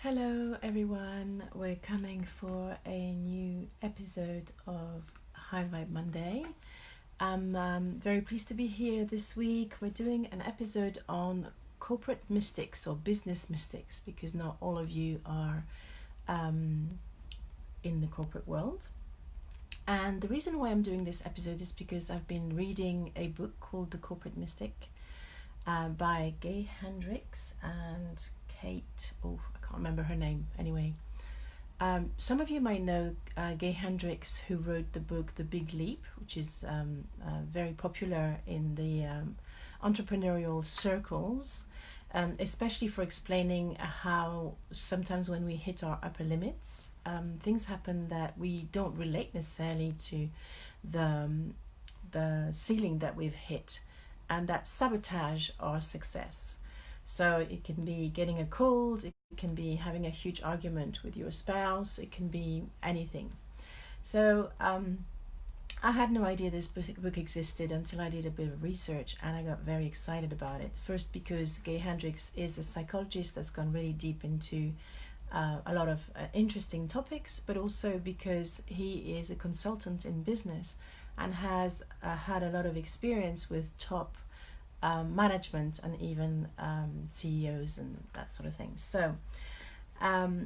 Hello everyone, we're coming for a new episode of High Vibe Monday. I'm very pleased to be here this week. We're doing an episode on corporate mystics or business mystics because not all of you are in the corporate world. And the reason why I'm doing this episode is because I've been reading a book called The Corporate Mystic by Gay Hendrix and Kate, I can't remember her name anyway. Some of you might know Gay Hendrix, who wrote the book The Big Leap, which is very popular in the entrepreneurial circles, especially for explaining how sometimes when we hit our upper limits, things happen that we don't relate necessarily to the ceiling that we've hit, and that sabotage our success. So it can be getting a cold, it can be having a huge argument with your spouse, it can be anything. So I had no idea this book existed until I did a bit of research, and I got very excited about it. First because Gay Hendrix is a psychologist that's gone really deep into a lot of interesting topics, but also because he is a consultant in business and has had a lot of experience with top management and even CEOs and that sort of thing. So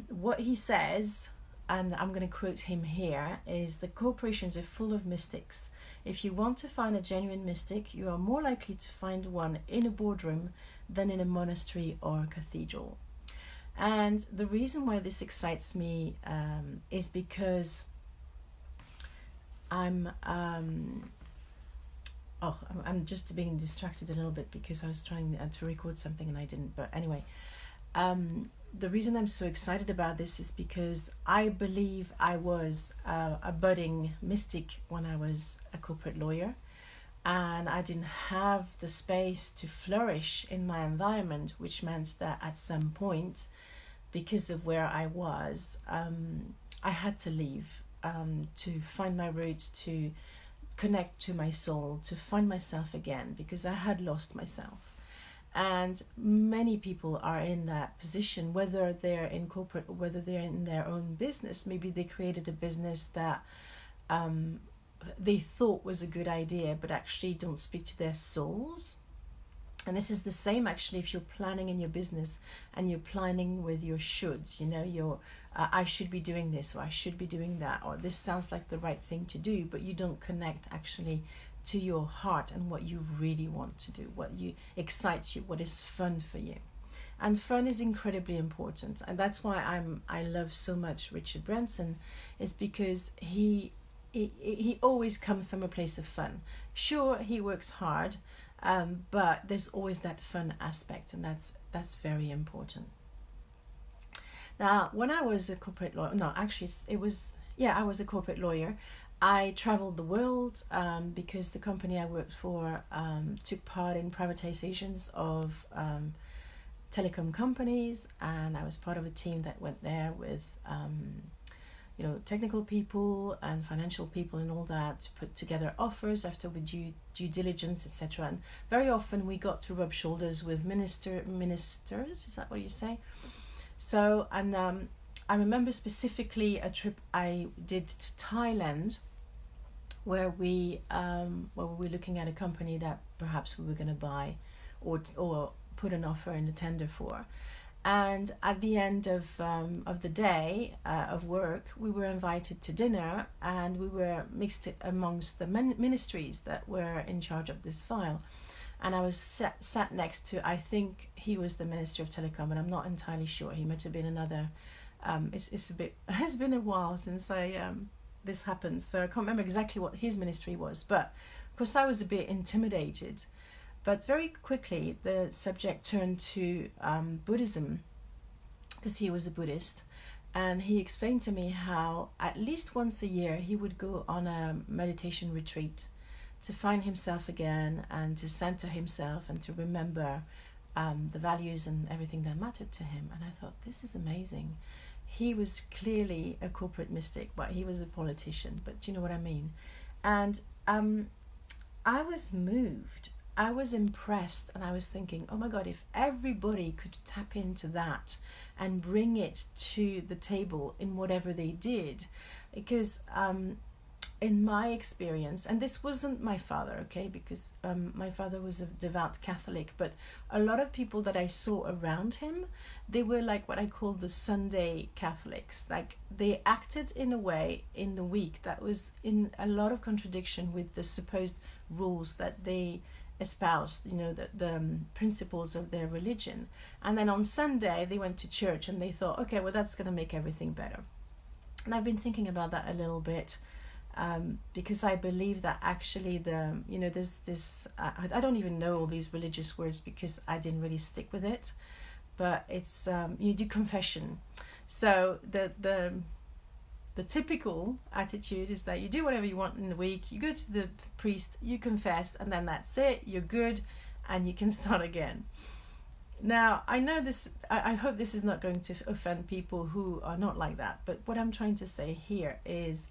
what he says, and I'm going to quote him here, is the corporations are full of mystics. If you want to find a genuine mystic, you are more likely to find one in a boardroom than in a monastery or a cathedral. And the reason why this excites me is because I'm just being distracted a little bit because I was trying to record something and I didn't. But anyway, the reason I'm so excited about this is because I believe I was a budding mystic when I was a corporate lawyer, and I didn't have the space to flourish in my environment, which meant that at some point, because of where I was, I had to leave to find my roots, to connect to my soul, to find myself again, because I had lost myself. And many people are in that position, whether they're in corporate or whether they're in their own business. Maybe they created a business that they thought was a good idea, but actually don't speak to their souls. And this is the same actually if you're planning in your business and you're planning with your shoulds, your I should be doing this, or I should be doing that, or this sounds like the right thing to do, but you don't connect actually to your heart and what you really want to do, what excites you, what is fun for you. And fun is incredibly important, and that's why I love so much Richard Branson, is because he always comes from a place of fun. Sure, he works hard, but there's always that fun aspect, and that's very important. Now, when I was a corporate lawyer, I was a corporate lawyer. I traveled the world because the company I worked for took part in privatizations of telecom companies, and I was part of a team that went there with technical people and financial people and all that to put together offers after we due diligence, etc. And very often we got to rub shoulders with ministers. Is that what you say? So, and I remember specifically a trip I did to Thailand, where we were looking at a company that perhaps we were going to buy or put an offer in the tender for. And at the end of the day of work, we were invited to dinner, and we were mixed amongst the ministries that were in charge of this file. And I was sat next to, I think he was the Minister of Telecom, and I'm not entirely sure. He might have been another. It's been a while since this happened, so I can't remember exactly what his ministry was. But of course, I was a bit intimidated. But very quickly, the subject turned to Buddhism, because he was a Buddhist, and he explained to me how at least once a year he would go on a meditation retreat to find himself again and to center himself and to remember the values and everything that mattered to him. And I thought, this is amazing. He was clearly a corporate mystic, but he was a politician, but do you know what I mean? And I was moved I was impressed, and I was thinking, oh my God, if everybody could tap into that and bring it to the table in whatever they did. Because in my experience, and this wasn't my father, okay, because my father was a devout Catholic, but a lot of people that I saw around him, they were like what I call the Sunday Catholics. Like, they acted in a way in the week that was in a lot of contradiction with the supposed rules that they espoused, you know, the principles of their religion. And then on Sunday they went to church and they thought, okay, well, that's going to make everything better. And I've been thinking about that a little bit, because I believe that actually there's this, I don't even know all these religious words because I didn't really stick with it, but it's you do confession. So the typical attitude is that you do whatever you want in the week, you go to the priest, you confess, and then that's it, you're good, and you can start again. Now, I know this, I hope this is not going to offend people who are not like that, but what I'm trying to say here is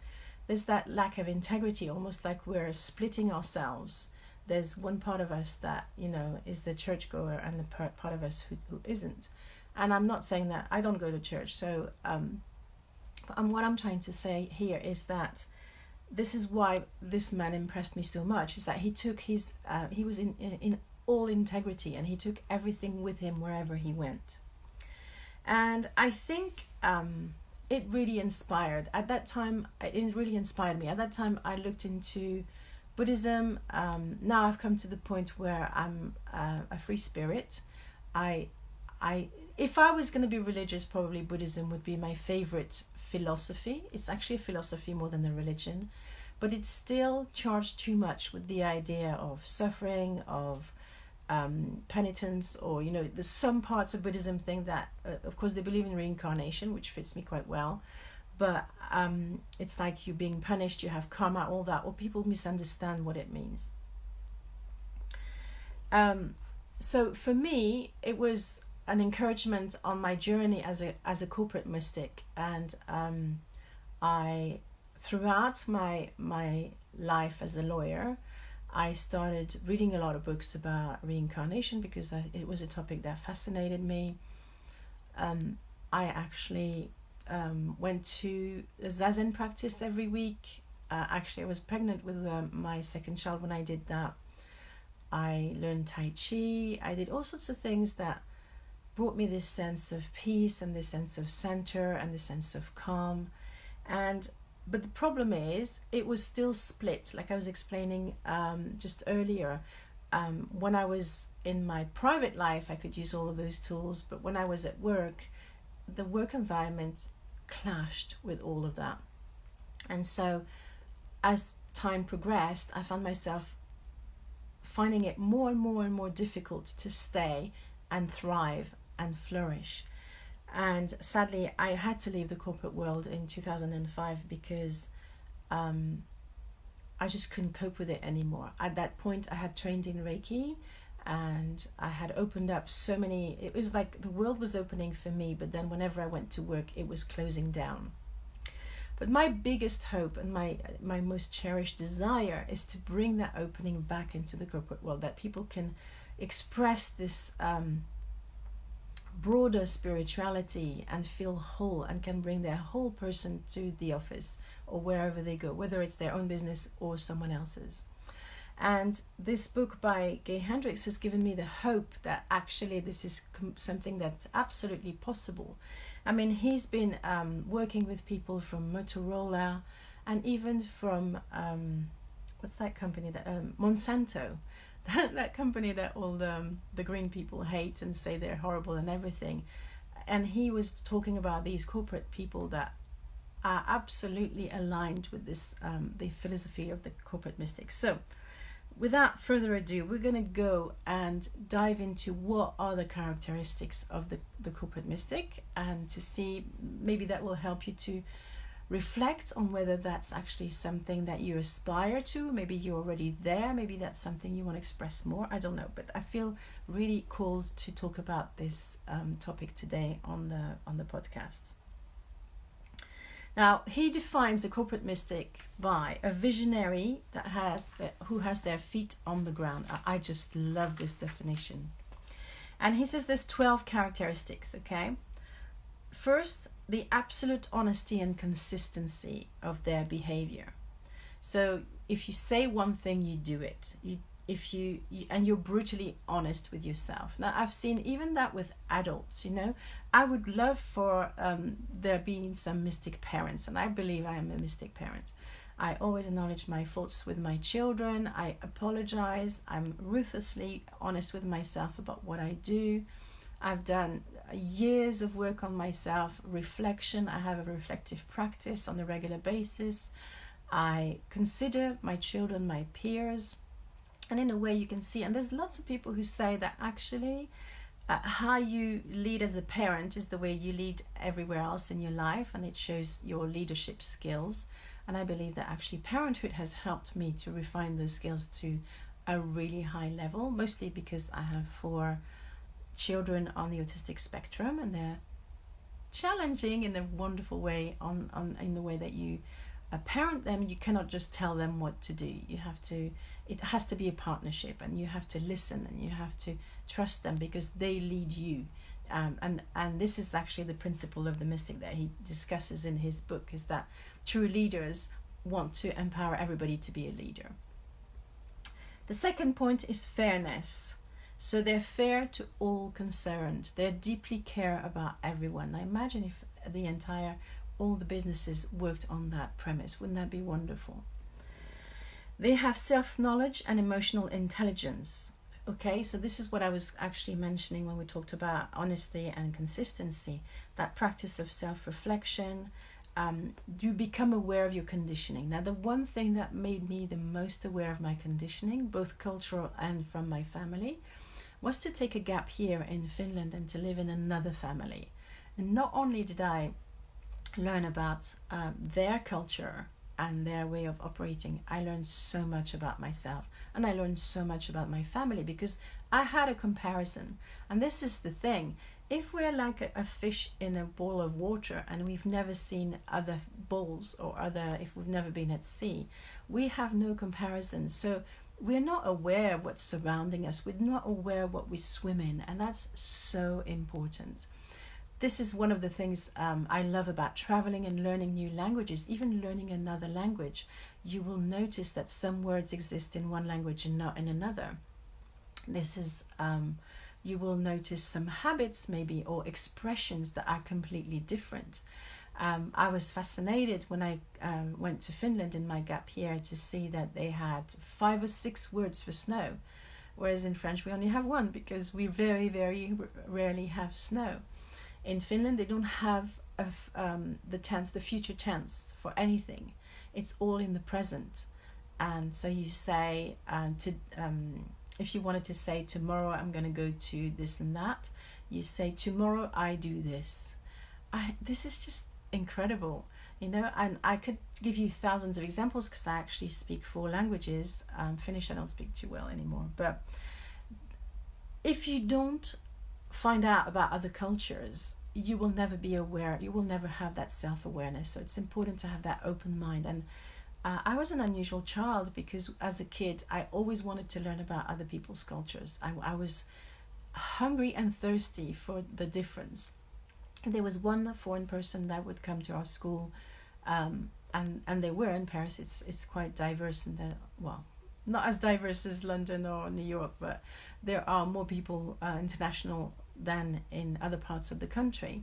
there's that lack of integrity, almost like we're splitting ourselves. There's one part of us that, you know, is the churchgoer, and the part of us who isn't. And I'm not saying that I don't go to church, so what I'm trying to say here is that this is why this man impressed me so much, is that he took his, he was in all integrity, and he took everything with him wherever he went. And I think it really inspired. At that time, it really inspired me. At that time, I looked into Buddhism. Now I've come to the point where I'm a free spirit. If I was going to be religious, probably Buddhism would be my favorite philosophy. It's actually a philosophy more than a religion, but it's still charged too much with the idea of suffering, of penitence, or, you know, there's some parts of Buddhism think that of course they believe in reincarnation, which fits me quite well, but it's like you're being punished, you have karma, all that, or people misunderstand what it means. So for me, it was an encouragement on my journey as a corporate mystic, and I, throughout my life as a lawyer, I started reading a lot of books about reincarnation because it was a topic that fascinated me. I actually went to a Zazen practice every week. Actually, I was pregnant with my second child when I did that. I learned Tai Chi. I did all sorts of things that brought me this sense of peace and this sense of center and this sense of calm. But the problem is, it was still split, like I was explaining just earlier. When I was in my private life, I could use all of those tools, but when I was at work, the work environment clashed with all of that. And so as time progressed, I found myself finding it more and more and more difficult to stay and thrive and flourish. And sadly, I had to leave the corporate world in 2005 because I just couldn't cope with it anymore. At that point, I had trained in Reiki, and I had opened up so many, it was like the world was opening for me, but then whenever I went to work, it was closing down. But my biggest hope and my most cherished desire is to bring that opening back into the corporate world, that people can express this broader spirituality and feel whole, and can bring their whole person to the office or wherever they go, whether it's their own business or someone else's. And this book by Gay Hendrix has given me the hope that actually this is something that's absolutely possible. I mean, he's been working with people from Motorola, and even from what's that company that Monsanto, that company that all the green people hate and say they're horrible and everything. And he was talking about these corporate people that are absolutely aligned with this the philosophy of the corporate mystics. So without further ado, we're going to go and dive into what are the characteristics of the corporate mystic, and to see, maybe that will help you to reflect on whether that's actually something that you aspire to. Maybe you're already there, maybe that's something you want to express more, I don't know, but I feel really called to talk about this topic today on the podcast. Now, he defines a corporate mystic by a visionary who has their feet on the ground. I just love this definition. And he says there's 12 characteristics, okay? First, the absolute honesty and consistency of their behavior. So if you say one thing, you do it. And you're brutally honest with yourself. Now, I've seen even that with adults, I would love for there being some mystic parents, and I believe I am a mystic parent. I always acknowledge my faults with my children. I apologize. I'm ruthlessly honest with myself about what I do. I've done years of work on myself, reflection. I have a reflective practice on a regular basis. I consider my children my peers. And in a way you can see, and there's lots of people who say that actually how you lead as a parent is the way you lead everywhere else in your life, and it shows your leadership skills. And I believe that actually parenthood has helped me to refine those skills to a really high level, mostly because I have 4 children on the autistic spectrum, and they're challenging in a wonderful way in the way that you parent them. You cannot just tell them what to do. It has to be a partnership, and you have to listen, and you have to trust them because they lead you. And this is actually the principle of the mystic that he discusses in his book, is that true leaders want to empower everybody to be a leader. The second point is fairness. So they're fair to all concerned. They deeply care about everyone. Now imagine if all the businesses worked on that premise. Wouldn't that be wonderful? They have self-knowledge and emotional intelligence. Okay, so this is what I was actually mentioning when we talked about honesty and consistency, that practice of self-reflection. You become aware of your conditioning. Now, the one thing that made me the most aware of my conditioning, both cultural and from my family, was to take a gap here in Finland and to live in another family. And not only did I learn about their culture and their way of operating, I learned so much about myself, and I learned so much about my family because I had a comparison. And this is the thing, if we're like a fish in a bowl of water and we've never seen other bowls, or if we've never been at sea, we have no comparison. So we're not aware what's surrounding us, we're not aware what we swim in, and that's so important. This is one of the things I love about traveling and learning new languages. Even learning another language, you will notice that some words exist in one language and not in another. You will notice some habits maybe, or expressions that are completely different. I was fascinated when I went to Finland in my gap year to see that they had 5 or 6 words for snow, whereas in French we only have 1 because we very, very rarely have snow. In Finland, they don't have the future tense for anything. It's all in the present. And so you say, if you wanted to say, tomorrow I'm going to go to this and that, you say, tomorrow I do this. This is just incredible, and I could give you thousands of examples because I actually speak 4 languages. Finnish I don't speak too well anymore. But if you don't find out about other cultures, you will never be aware, you will never have that self-awareness. So it's important to have that open mind. And I was an unusual child because as a kid I always wanted to learn about other people's cultures. I was hungry and thirsty for the difference. There was one foreign person that would come to our school, and they were in Paris. It's quite diverse, and not as diverse as London or New York, but there are more people international than in other parts of the country.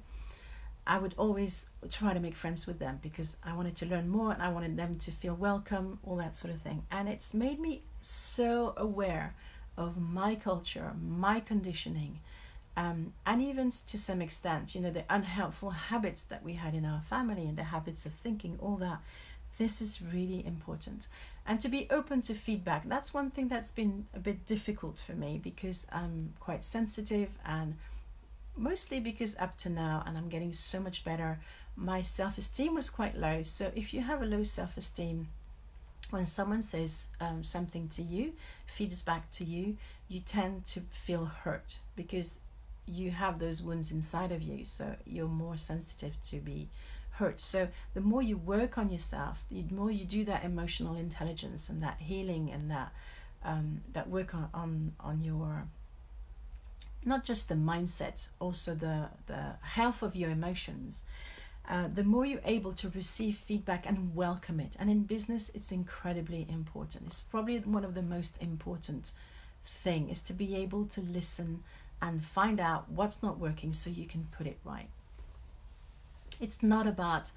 I would always try to make friends with them because I wanted to learn more and I wanted them to feel welcome, all that sort of thing. And it's made me so aware of my culture, my conditioning, and even to some extent, the unhelpful habits that we had in our family and the habits of thinking, all that. This is really important. And to be open to feedback. That's one thing that's been a bit difficult for me because I'm quite sensitive, and mostly because up to now, and I'm getting so much better, my self-esteem was quite low. So if you have a low self-esteem, when someone says something to you, feeds back to you, you tend to feel hurt because you have those wounds inside of you. So you're more sensitive to be hurt. So the more you work on yourself, the more you do that emotional intelligence and that healing and that work on your, not just the mindset, also the health of your emotions, the more you're able to receive feedback and welcome it. And in business, it's incredibly important. It's probably one of the most important thing, is to be able to listen and find out what's not working so you can put it right. It's not about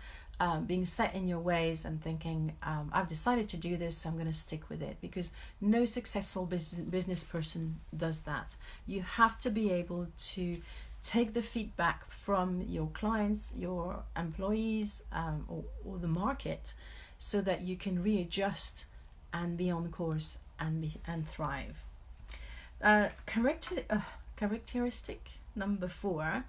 being set in your ways and thinking, I've decided to do this, so I'm going to stick with it, because no successful business person does that. You have to be able to take the feedback from your clients, your employees, or the market, so that you can readjust and be on course and thrive. Characteristic number 4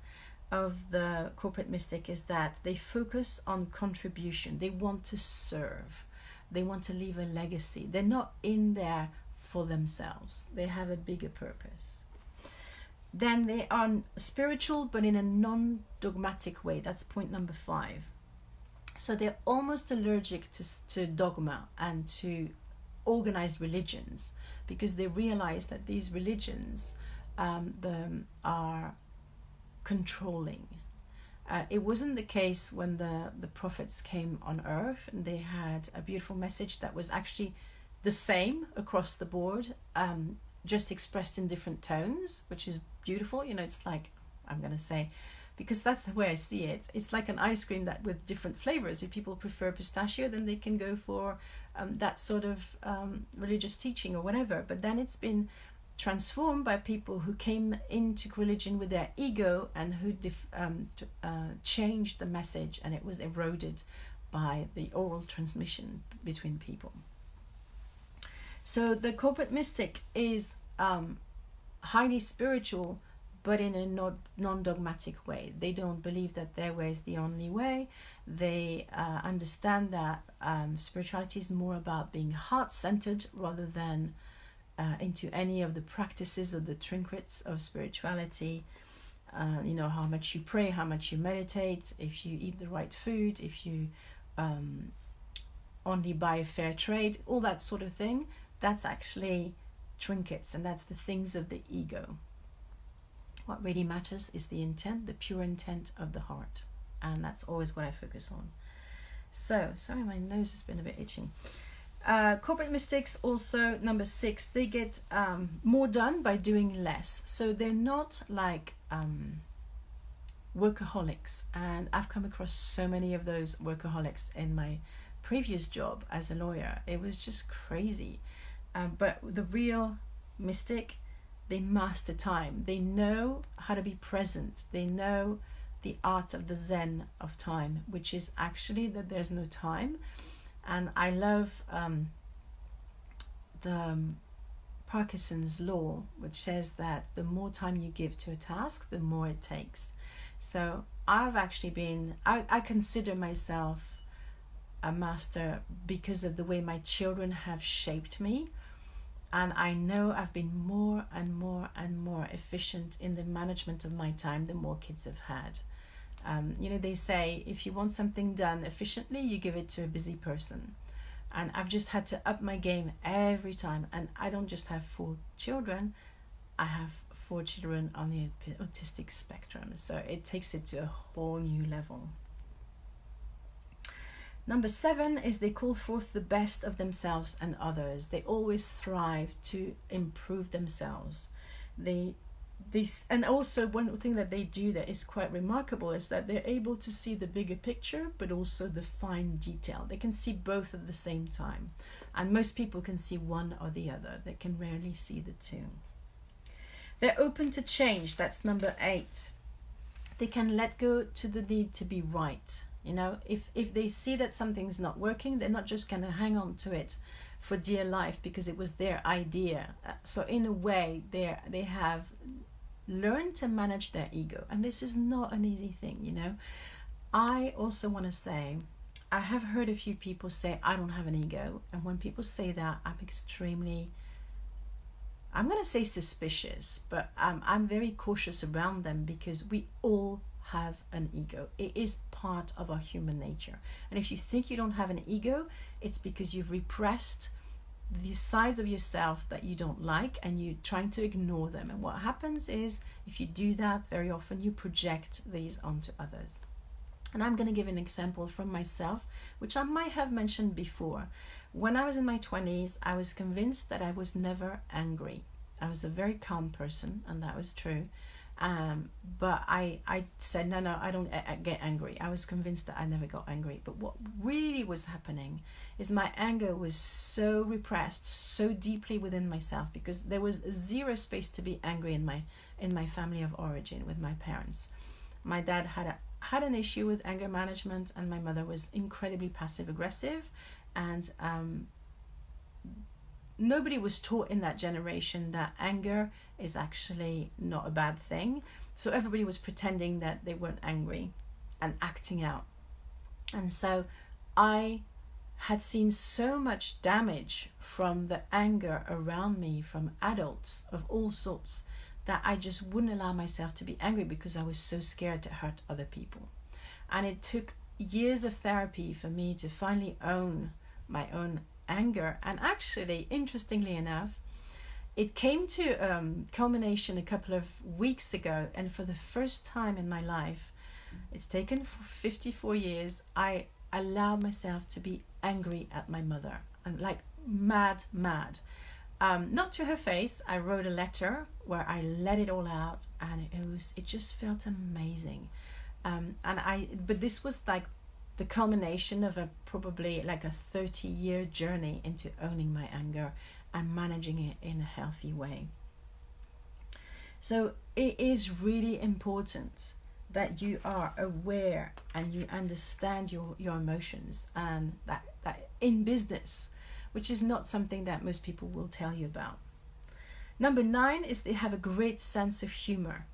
of the corporate mystic is that they focus on contribution. They want to serve. They want to leave a legacy. They're not in there for themselves. They have a bigger purpose. Then they are spiritual, but in a non-dogmatic way. That's point number 5. So they're almost allergic to dogma and to organized religions, because they realize that these religions are controlling. It wasn't the case when the prophets came on earth, and they had a beautiful message that was actually the same across the board, just expressed in different tones, which is beautiful. It's like, I'm going to say, because that's the way I see it, it's like an ice cream that with different flavors. If people prefer pistachio, then they can go for that sort of religious teaching or whatever. But then it's been transformed by people who came into religion with their ego and who changed the message, and it was eroded by the oral transmission between people. So the corporate mystic is highly spiritual, but in a non-dogmatic way. They don't believe that their way is the only way. They understand that spirituality is more about being heart-centered rather than into any of the practices or the trinkets of spirituality. How much you pray, how much you meditate, if you eat the right food, if you only buy fair trade, all that sort of thing. That's actually trinkets, and that's the things of the ego. What really matters is the intent, the pure intent of the heart. And that's always what I focus on. So, sorry, my nose has been a bit itching. Corporate mystics also, number 6, they get more done by doing less. So they're not like workaholics. And I've come across so many of those workaholics in my previous job as a lawyer. It was just crazy. But the real mystic, they master time. They know how to be present. They know the art of the Zen of time, which is actually that there's no time. And I love the Parkinson's law, which says that the more time you give to a task, the more it takes. So I've actually I consider myself a master because of the way my children have shaped me. And I know I've been more and more and more efficient in the management of my time the more kids have had. They say if you want something done efficiently, you give it to a busy person. And I've just had to up my game every time. And I don't just have 4 children, I have 4 children on the autistic spectrum. So it takes it to a whole new level. Number 7 is they call forth the best of themselves and others. They always thrive to improve themselves. And also one thing that they do that is quite remarkable is that they're able to see the bigger picture, but also the fine detail. They can see both at the same time. And most people can see one or the other. They can rarely see the two. They're open to change. That's number 8. They can let go to the need to be right. If they see that something's not working, they're not just going to hang on to it for dear life because it was their idea. So in a way, they have learned to manage their ego. And this is not an easy thing, I also want to say, I have heard a few people say, I don't have an ego. And when people say that, I'm going to say suspicious, but I'm very cautious around them because we all have an ego. It is part of our human nature. And if you think you don't have an ego, it's because you've repressed these sides of yourself that you don't like, and you're trying to ignore them. And what happens is, if you do that, very often you project these onto others. And I'm going to give an example from myself, which I might have mentioned before. When I was in my 20s, I was convinced that I was never angry. I was a very calm person, and that was true. But I said, no, I don't get angry. I was convinced that I never got angry. But what really was happening is my anger was so repressed, so deeply within myself, because there was zero space to be angry in my family of origin with my parents. My dad had an issue with anger management, and my mother was incredibly passive aggressive, and nobody was taught in that generation that anger is actually not a bad thing. So everybody was pretending that they weren't angry and acting out. And so I had seen so much damage from the anger around me from adults of all sorts, that I just wouldn't allow myself to be angry because I was so scared to hurt other people. And it took years of therapy for me to finally own my own anger. And actually, interestingly enough, it came to culmination a couple of weeks ago, and for the first time in my life, it's taken 54 years, I allowed myself to be angry at my mother, and like mad. Not to her face. I wrote a letter where I let it all out, and it just felt amazing. But this was like the culmination of probably like a 30-year journey into owning my anger and managing it in a healthy way. So it is really important that you are aware and you understand your emotions, and that in business, which is not something that most people will tell you about. Number 9 is they have a great sense of humor.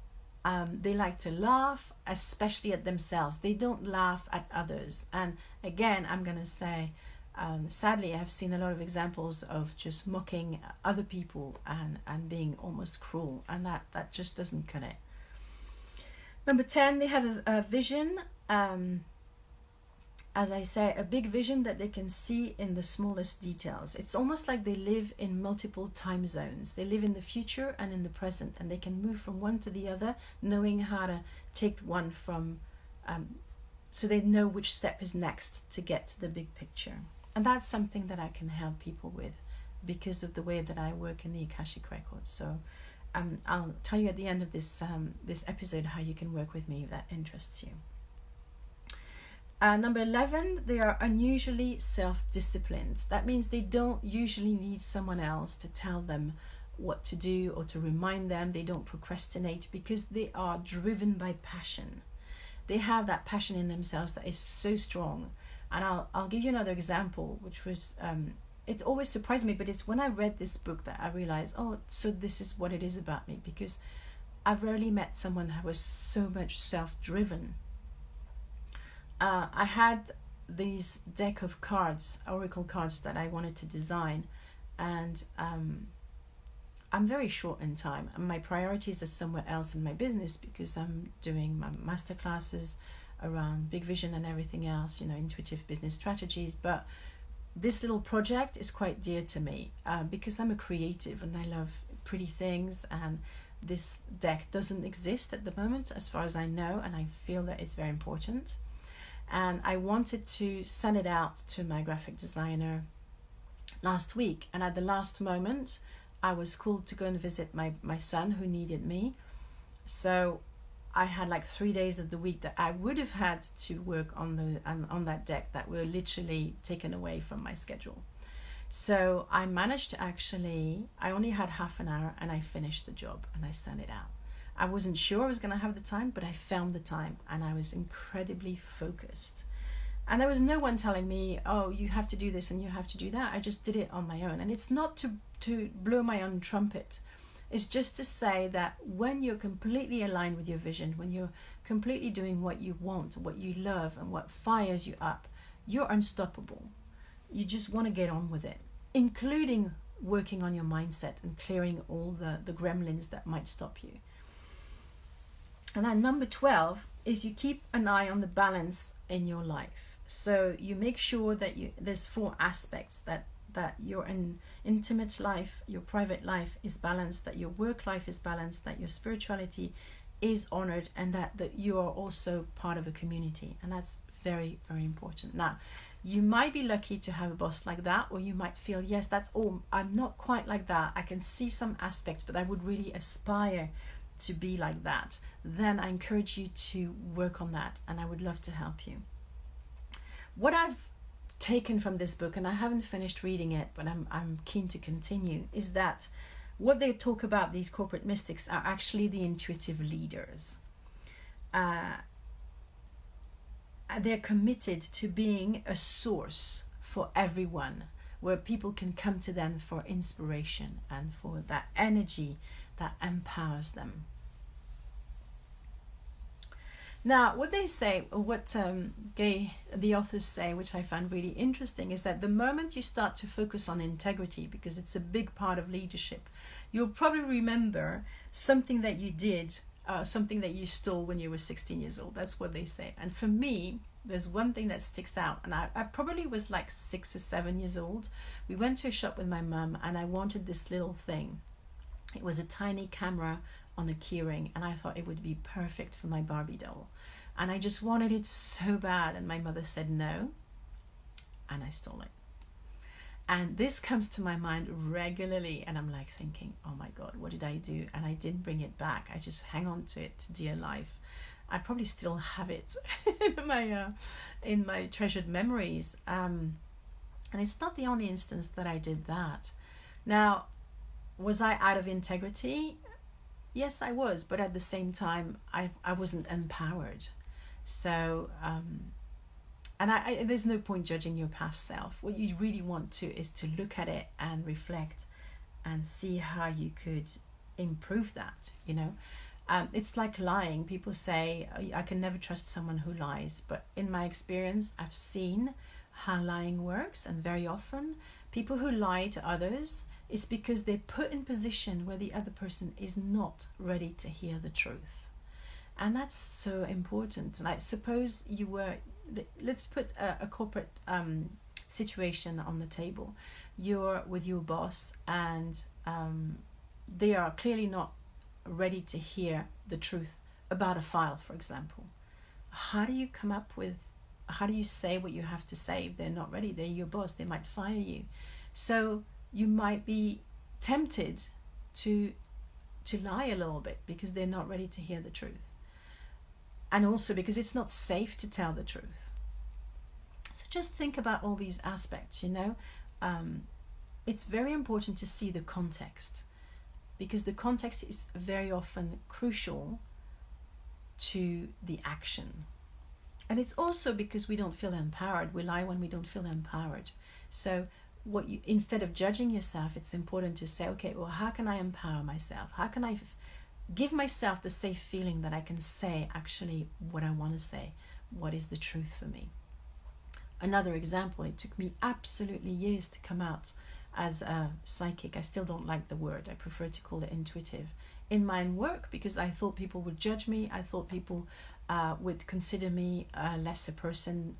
They like to laugh, especially at themselves. They don't laugh at others. And again, I'm going to say, sadly, I've seen a lot of examples of just mocking other people and being almost cruel. And that just doesn't cut it. Number 10, they have a vision. As I say, a big vision that they can see in the smallest details. It's almost like they live in multiple time zones. They live in the future and in the present, and they can move from one to the other, knowing how to take one from, so they know which step is next to get to the big picture. And that's something that I can help people with because of the way that I work in the Akashic Records. So I'll tell you at the end of this episode how you can work with me if that interests you. Number 11, they are unusually self-disciplined. That means they don't usually need someone else to tell them what to do or to remind them. They don't procrastinate because they are driven by passion. They have that passion in themselves that is so strong. And I'll give you another example, which was, it's always surprised me, but it's when I read this book that I realized, oh, so this is what it is about me, because I've rarely met someone who was so much self-driven. I had these deck of cards, oracle cards, that I wanted to design, and I'm very short in time, and my priorities are somewhere else in my business because I'm doing my masterclasses around big vision and everything else, intuitive business strategies. But this little project is quite dear to me because I'm a creative and I love pretty things, and this deck doesn't exist at the moment as far as I know, and I feel that it's very important. And I wanted to send it out to my graphic designer last week. And at the last moment, I was called to go and visit my son who needed me. So I had like 3 days of the week that I would have had to work on that deck that were literally taken away from my schedule. So I managed to I only had half an hour, and I finished the job and I sent it out. I wasn't sure I was going to have the time, but I found the time, and I was incredibly focused. And there was no one telling me, oh, you have to do this and you have to do that. I just did it on my own. And it's not to blow my own trumpet. It's just to say that when you're completely aligned with your vision, when you're completely doing what you want, what you love, and what fires you up, you're unstoppable. You just want to get on with it, including working on your mindset and clearing all the gremlins that might stop you. And then number 12 is you keep an eye on the balance in your life. So you make sure that there's 4 aspects, that your intimate life, your private life is balanced, that your work life is balanced, that your spirituality is honored, and that you are also part of a community. And that's very, very important. Now, you might be lucky to have a boss like that, or you might feel, yes, that's all, I'm not quite like that, I can see some aspects, but I would really aspire to be like that. Then I encourage you to work on that, and I would love to help you. What I've taken from this book, and I haven't finished reading it, but I'm keen to continue, is that what they talk about, these corporate mystics, are actually the intuitive leaders. They're committed to being a source for everyone, where people can come to them for inspiration and for that energy that empowers them. Now, what they say, what the authors say, which I found really interesting, is that the moment you start to focus on integrity, because it's a big part of leadership, you'll probably remember something that you did, something that you stole when you were 16 years old. That's what they say. And for me, there's one thing that sticks out. And I probably was like 6 or 7 years old. We went to a shop with my mum, and I wanted this little thing. It was a tiny camera on a keyring, and I thought it would be perfect for my Barbie doll. And I just wanted it so bad, and my mother said no, and I stole it. And this comes to my mind regularly, and I'm like thinking, oh my God, what did I do? And I didn't bring it back. I just hang on to it dear life. I probably still have it in my treasured memories. And it's not the only instance that I did that. Now, was I out of integrity? Yes, I was, but at the same time, I wasn't empowered. So, and there's no point judging your past self. What you really want to is to look at it and reflect and see how you could improve that, you know. It's like lying. People say, I can never trust someone who lies. But in my experience, I've seen how lying works. And very often, people who lie to others is because they're put in position where the other person is not ready to hear the truth. And that's so important. And I suppose you were, let's put a corporate situation on the table. You're with your boss, and they are clearly not ready to hear the truth about a file, for example. How do you say what you have to say if they're not ready? They're your boss, they might fire you. So you might be tempted to lie a little bit because they're not ready to hear the truth. And also because it's not safe to tell the truth. So just think about all these aspects, you know. It's very important to see the context, because the context is very often crucial to the action. And it's also because we don't feel empowered. We lie when we don't feel empowered. So instead of judging yourself, it's important to say, okay, well, how can I empower myself? How can I give myself the safe feeling that I can say actually what I want to say? What is the truth for me? Another example, it took me absolutely years to come out as a psychic. I still don't like the word. I prefer to call it intuitive in my own work, because I thought people would judge me. I thought people would consider me a lesser person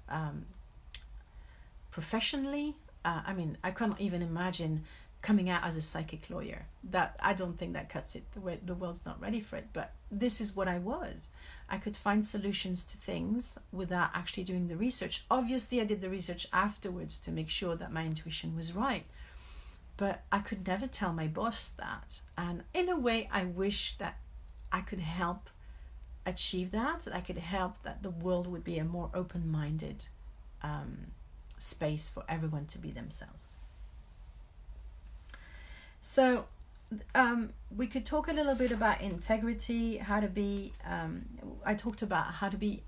professionally. I mean, I can't even imagine coming out as a psychic lawyer. That, I don't think that cuts it. The world's not ready for it. But this is what I was. I could find solutions to things without actually doing the research. Obviously, I did the research afterwards to make sure that my intuition was right. But I could never tell my boss that. And in a way, I wish that I could help achieve that I could help that the world would be a more open-minded space for everyone to be themselves. So we could talk a little bit about integrity, how to be, I talked about how to be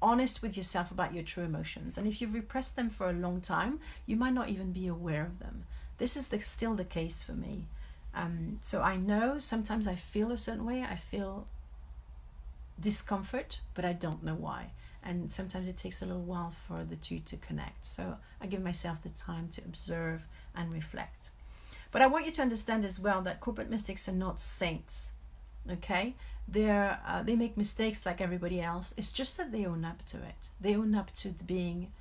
honest with yourself about your true emotions. And if you've repressed them for a long time, you might not even be aware of them. This is still the case for me. So I know sometimes I feel a certain way, I feel discomfort, but I don't know why. And sometimes it takes a little while for the two to connect. So I give myself the time to observe and reflect. But I want you to understand as well that corporate mystics are not saints, okay? They make mistakes like everybody else. It's just that they own up to it. They own up to being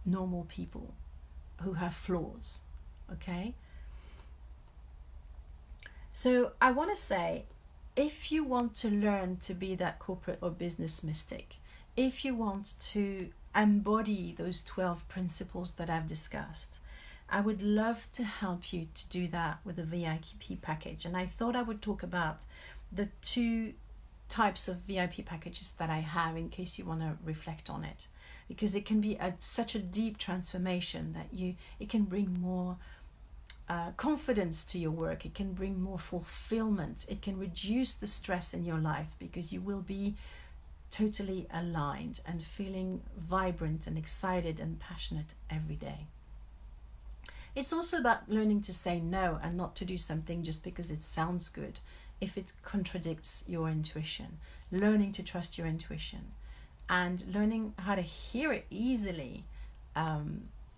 normal people who have flaws. Okay? So I want to say, if you want to learn to be that corporate or business mystic, if you want to embody those 12 principles that I've discussed, I would love to help you to do that with a VIP package. And I thought I would talk about the 2 types of VIP packages that I have in case you want to reflect on it, because it can be such a deep transformation that it can bring more confidence to your work. It can bring more fulfillment. It can reduce the stress in your life because you will be totally aligned and feeling vibrant and excited and passionate every day. It's also about learning to say no and not to do something just because it sounds good if it contradicts your intuition. Learning to trust your intuition and learning how to hear it easily.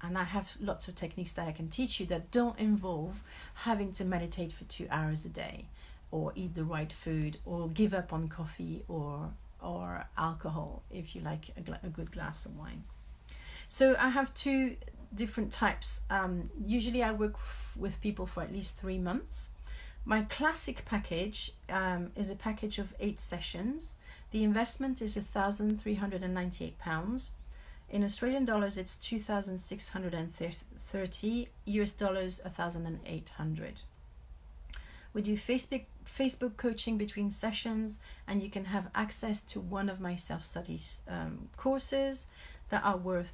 And I have lots of techniques that I can teach you that don't involve having to meditate for 2 hours a day, or eat the right food, or give up on coffee or alcohol if you like a good glass of wine. So I have 2 different types. Usually I work with people for at least 3 months. My classic package is a package of 8 sessions. The investment is £1,398. In Australian dollars, it's 2,630. US dollars, 1,800. We do Facebook coaching between sessions, and you can have access to one of my self-study courses that are worth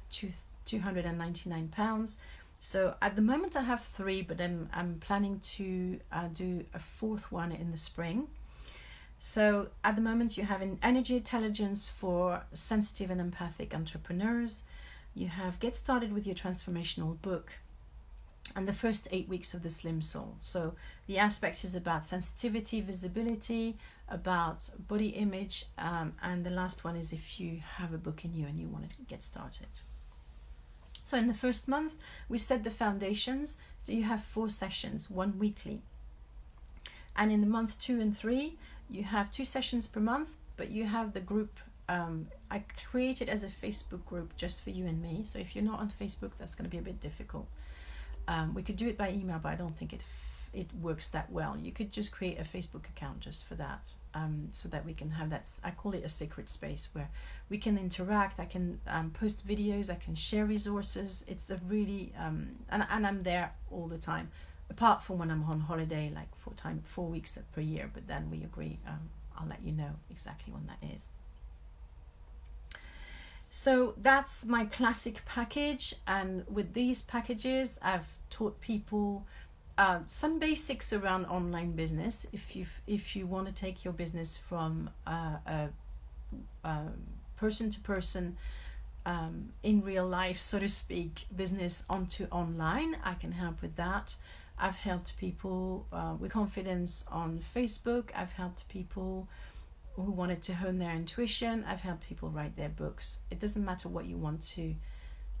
£299. So at the moment I have 3, but I'm planning to do a 4th one in the spring. So at the moment you have an energy intelligence for sensitive and empathic entrepreneurs. You have Get Started with Your Transformational Book, and the first 8 weeks of the Slim Soul. So the aspects is about sensitivity, visibility, about body image, and the last one is if you have a book in you and you want to get started. So in the first month, we set the foundations. So you have 4 sessions, 1 weekly. And in the month 2 and 3, you have 2 sessions per month, but you have the group. I created as a Facebook group just for you and me. So if you're not on Facebook, that's going to be a bit difficult. We could do it by email, but I don't think it works that well. You could just create a Facebook account just for that, so that we can have that. I call it a sacred space where we can interact. I can post videos. I can share resources. It's a really and I'm there all the time, apart from when I'm on holiday, like 4 weeks per year. But then we agree. I'll let you know exactly when that is. So that's my classic package, and with these packages I've taught people some basics around online business. If you want to take your business from person to person, in real life, so to speak, business onto online, I can help with that. I've helped people with confidence on Facebook. I've helped people who wanted to hone their intuition. I've helped people write their books. It doesn't matter what you want to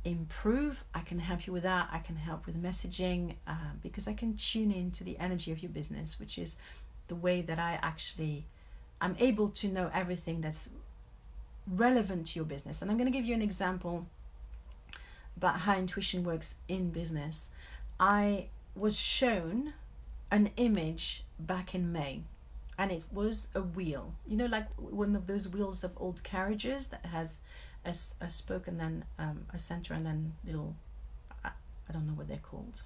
improve. I can help you with that. I can help with messaging, because I can tune into the energy of your business, which is the way that I'm able to know everything that's relevant to your business. And I'm going to give you an example about how intuition works in business. I was shown an image back in May, and it was a wheel, like one of those wheels of old carriages that has a spoke and then a center and then little, I don't know what they're called.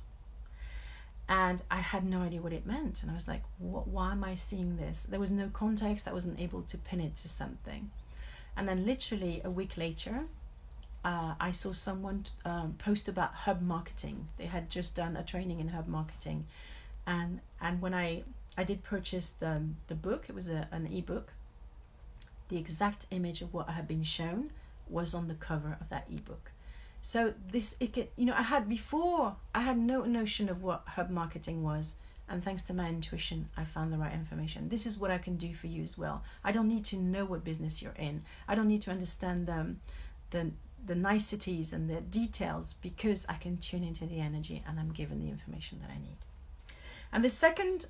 And I had no idea what it meant, and I was like, why am I seeing this? There was no context. I wasn't able to pin it to something. And then literally a week later, I saw someone post about hub marketing. They had just done a training in hub marketing, and when I did purchase the book, it was an ebook. The exact image of what I had been shown was on the cover of that ebook. So I had no notion of what hub marketing was, and thanks to my intuition, I found the right information. This is what I can do for you as well. I don't need to know what business you're in. I don't need to understand the niceties and the details, because I can tune into the energy and I'm given the information that I need. And the second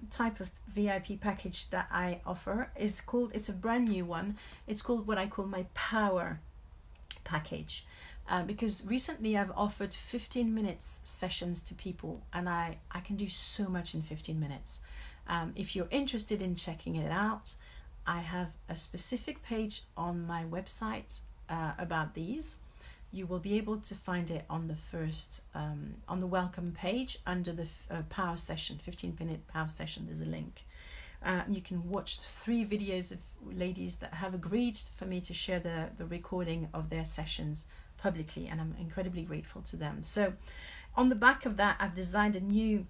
type of VIP package that I offer is called, it's a brand new one, it's called what I call my power package. Because recently I've offered 15 minutes sessions to people, and I can do so much in 15 minutes. If you're interested in checking it out, I have a specific page on my website about these. You will be able to find it on the first, on the welcome page under the power session, 15-minute power session. There's a link. You can watch 3 videos of ladies that have agreed for me to share the recording of their sessions publicly, and I'm incredibly grateful to them. So on the back of that, I've designed a new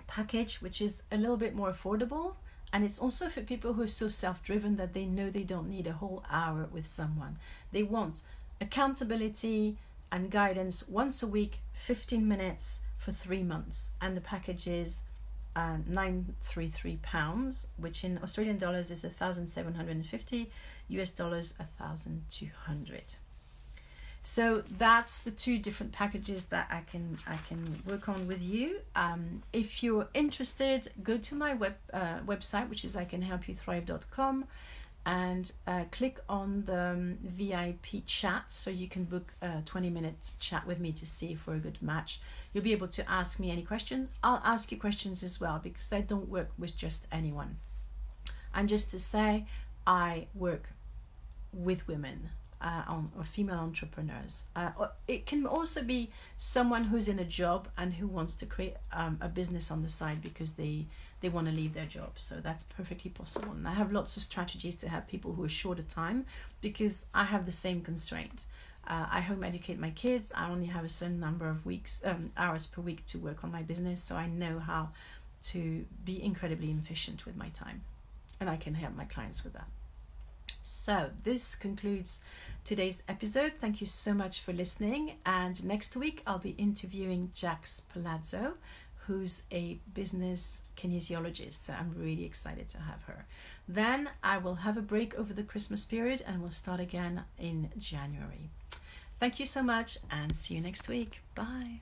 package which is a little bit more affordable, and it's also for people who are so self-driven that they know they don't need a whole hour with someone. They want accountability and guidance once a week, 15 minutes for 3 months, and the package is £933, which in Australian dollars is 1,750, US dollars 1,200. So that's the 2 different packages that I can work on with you. If you're interested, go to my website, which is icanhelpyouthrive.com, and click on the VIP chat so you can book a 20-minute chat with me to see if we're a good match. You'll be able to ask me any questions. I'll ask you questions as well, because I don't work with just anyone. And just to say, I work with women. Or female entrepreneurs. It can also be someone who's in a job and who wants to create a business on the side because they want to leave their job. So that's perfectly possible. And I have lots of strategies to help people who are short of time, because I have the same constraint. I home educate my kids. I only have a certain number of hours per week to work on my business. So I know how to be incredibly efficient with my time, and I can help my clients with that. So this concludes today's episode. Thank you so much for listening. And next week I'll be interviewing Jax Palazzo, who's a business kinesiologist. So I'm really excited to have her. Then I will have a break over the Christmas period, and we'll start again in January. Thank you so much, and see you next week. Bye.